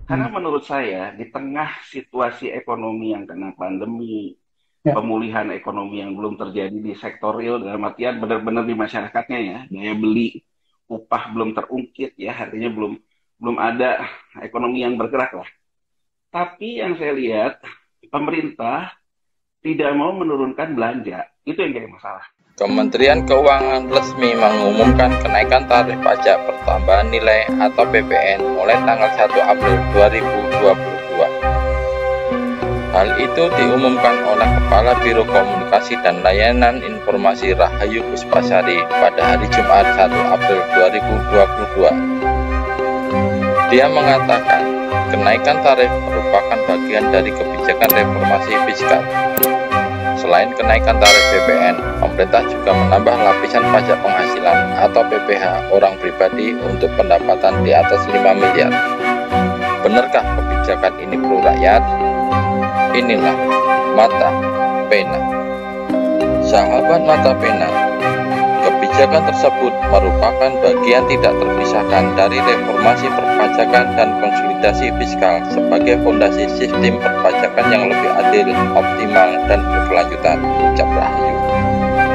Karena Hmm. menurut saya di tengah situasi ekonomi yang kena pandemi, Ya, pemulihan ekonomi yang belum terjadi di sektor real dalam artian benar-benar di masyarakatnya ya, daya beli upah belum terungkit ya, artinya belum belum ada ekonomi yang bergerak lah. Tapi yang saya lihat pemerintah tidak mau menurunkan belanja. Itu yang jadi masalah. Kementerian Keuangan resmi mengumumkan kenaikan tarif pajak pertambahan nilai atau PPN mulai tanggal 1 April 2022. Hal itu diumumkan oleh Kepala Biro Komunikasi dan Layanan Informasi Rahayu Puspasari pada hari Jumat 1 April 2022. Dia mengatakan, kenaikan tarif merupakan bagian dari kebijakan reformasi fiskal. Selain kenaikan tarif BPN, pemerintah juga menambah lapisan pajak penghasilan atau PPh orang pribadi untuk pendapatan di atas 5 miliar. Benarkah kebijakan ini pro rakyat? Inilah Mata Pena. Sahabat Mata Pena, kebijakan tersebut merupakan bagian tidak terpisahkan dari reformasi perpajakan dan konsolidasi fiskal sebagai fondasi sistem perpajakan yang lebih adil, optimal, dan berkelanjutan, ucap Rahayu.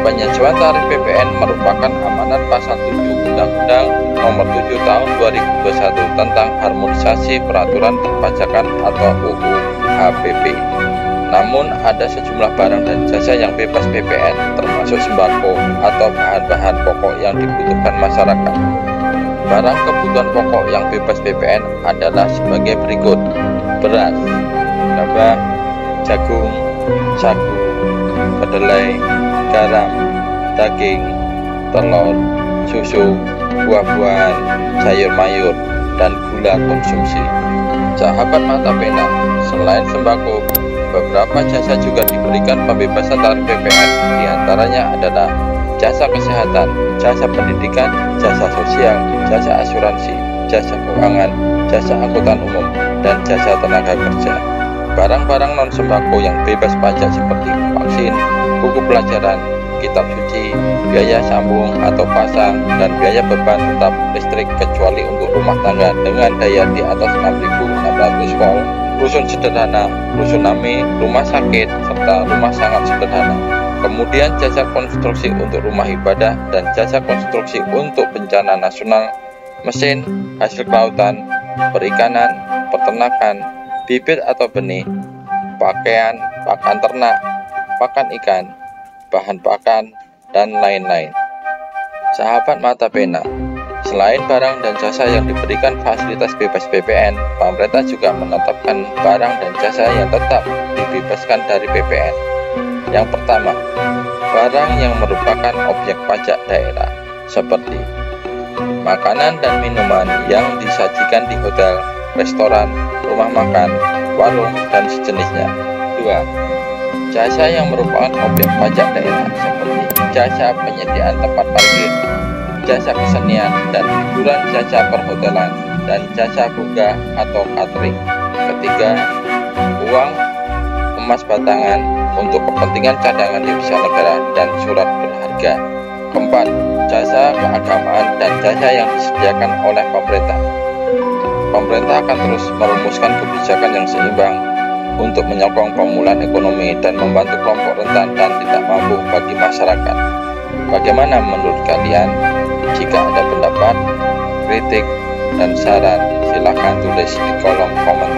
Penyesuaian tarif PPN merupakan amanat pasal 7 Undang-Undang Nomor 7 Tahun 2021 tentang harmonisasi peraturan perpajakan atau UU HPP. Namun ada sejumlah barang dan jasa yang bebas PPN, termasuk sembako atau bahan-bahan pokok yang dibutuhkan masyarakat. Barang kebutuhan pokok yang bebas PPN adalah sebagai berikut: beras, gabah, jagung, sagu, kedelai, garam, daging, telur, susu, buah-buahan, sayur mayur, dan gula konsumsi. Sahabat Mata Pena, selain sembako, beberapa jasa juga diberikan pembebasan tarif PPN, diantaranya adalah jasa kesehatan, jasa pendidikan, jasa sosial, jasa asuransi, jasa keuangan, jasa angkutan umum, dan jasa tenaga kerja. Barang-barang non-sembako yang bebas pajak seperti vaksin, buku pelajaran, kitab suci, biaya sambung atau pasang, dan biaya beban tetap listrik kecuali untuk rumah tangga dengan daya di atas 6.600 volt, rusun sederhana, rusunami, rumah sakit, serta rumah sangat sederhana. Kemudian jasa konstruksi untuk rumah ibadah dan jasa konstruksi untuk bencana nasional, mesin, hasil kelautan, perikanan, peternakan, bibit atau benih, pakaian, pakan ternak, pakan ikan, bahan pakan, dan lain-lain. Sahabat Mata Pena, selain barang dan jasa yang diberikan fasilitas bebas PPN, pemerintah juga menetapkan barang dan jasa yang tetap dibebaskan dari PPN. Yang pertama, barang yang merupakan objek pajak daerah, seperti makanan dan minuman yang disajikan di hotel, restoran, rumah makan, warung, dan sejenisnya. 2. Jasa yang merupakan objek pajak daerah, seperti jasa penyediaan tempat parkir, jasa kesenian dan hiburan, jasa perhotelan, dan jasa buka atau catering. Ketiga, uang emas batangan untuk kepentingan cadangan devisa negara dan surat berharga. Keempat, jasa keagamaan dan jasa yang disediakan oleh pemerintah. Pemerintah akan terus merumuskan kebijakan yang seimbang untuk menyokong pemulihan ekonomi dan membantu kelompok rentan dan tidak mampu bagi masyarakat. Bagaimana menurut kalian? Jika ada pendapat, kritik, dan saran, silakan tulis di kolom komentar.